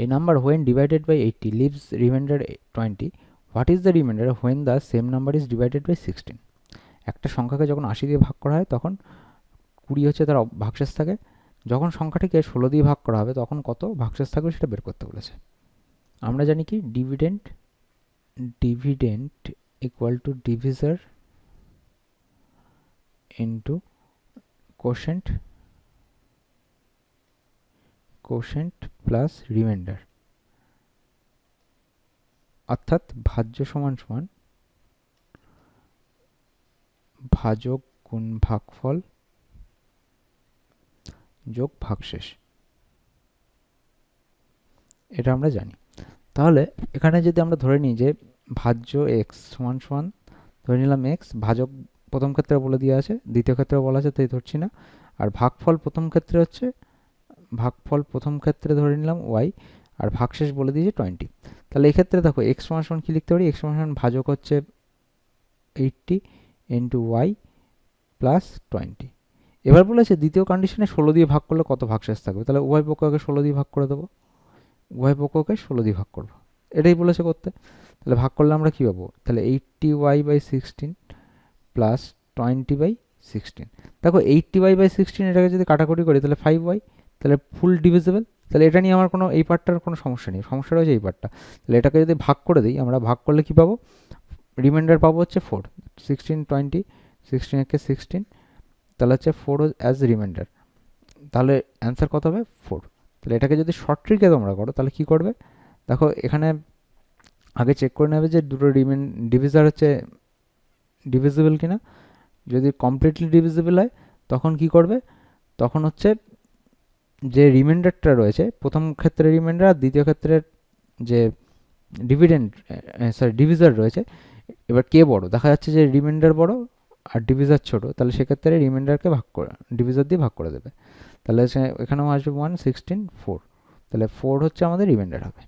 A number when divided by 80 leaves remainder 20. What is the remainder when the same number is divided by 16? একটা সংখ্যাকে যখন 80 দিয়ে ভাগ করা হয় তখন 20 হচ্ছে তার ভাগশেষ থাকে, যখন সংখ্যাটিকে 16 দিয়ে ভাগ করা হবে তখন কত ভাগশেষ থাকবে সেটা বের করতে বলেছে। আমরা জানি কি dividend equal to divisor into quotient plus reminder, অর্থাৎ ভাজ্য সমান সমান ভাজক গুণ ভাগফল যোগ ভাগশেষ, এটা আমরা জানি। তাহলে এখানে যদি আমরা ধরে নিই যে ভাজ্য x সমান সমান ধরে নিলাম x, ভাজক প্রথম ক্ষেত্রে বলে দেওয়া আছে, দ্বিতীয় ক্ষেত্রে বলা আছে তাই ধরছি না, আর ভাগফল প্রথম ক্ষেত্রে ধরে নিলাম y, আর ভাগশেষ বলে দিয়েছে 20। তাহলে এই ক্ষেত্রে দেখো x সমান সমান কি লিখতে পারি, x সমান সমান ভাজক হচ্ছে 80 ইন্টু y প্লাস 20। এবার বলেছে দ্বিতীয় কন্ডিশনে 16 দিয়ে ভাগ করলে কত ভাগশেষ থাকবে, তাহলে উভয় পক্ষকে 16 দিয়ে ভাগ করে দেবো, উভয় পক্ষকে 16 দিয়ে ভাগ করবো, এটাই বলেছে করতে। তাহলে ভাগ করলে আমরা কী পাবো, তাহলে 80y/16 প্লাস 20/16। দেখো 80y/16 এটাকে যদি কাটাকুটি করি তাহলে 5y, তাহলে ফুল ডিভিজিবল। তাহলে এটা নিয়ে আমার কোনো এই পার্টটার কোনো সমস্যা নেই, সমস্যাটা হচ্ছে এই পার্টটা। তাহলে এটাকে যদি ভাগ করে দিই, আমরা ভাগ করলে কী পাবো, রিমাইন্ডার পাবো হচ্ছে 4, 16 20, 16 একে 16, তাহলে হচ্ছে 4 অ্যাজ রিমাইন্ডার, তাহলে অ্যান্সার কত হবে 4। তাহলে এটাকে যদি শর্ট ট্রিকে তোমরা করো তাহলে কী করবে, দেখো এখানে আগে চেক করে নেবে যে দুটো ডিভিজার হচ্ছে ডিভিজিবল কিনা। যদি কমপ্লিটলি ডিভিজিবল হয় তখন কি করবে, তখন হচ্ছে যে রিমাইন্ডারটা রয়েছে প্রথম ক্ষেত্রে রিমাইন্ডার আর দ্বিতীয় ক্ষেত্রের যে ডিভিজার রয়েছে, এবার কে বড়, দেখা যাচ্ছে যে রিমাইন্ডার বড় আর ডিভিজার ছোট, তাহলে সেক্ষেত্রে রিমাইন্ডারকে ভাগ করে ডিভিজার দিয়ে ভাগ করে দেবে। তাহলে এখানেও আসবে 1 16 4, তাহলে 4 হচ্ছে আমাদের রিমাইন্ডার হবে।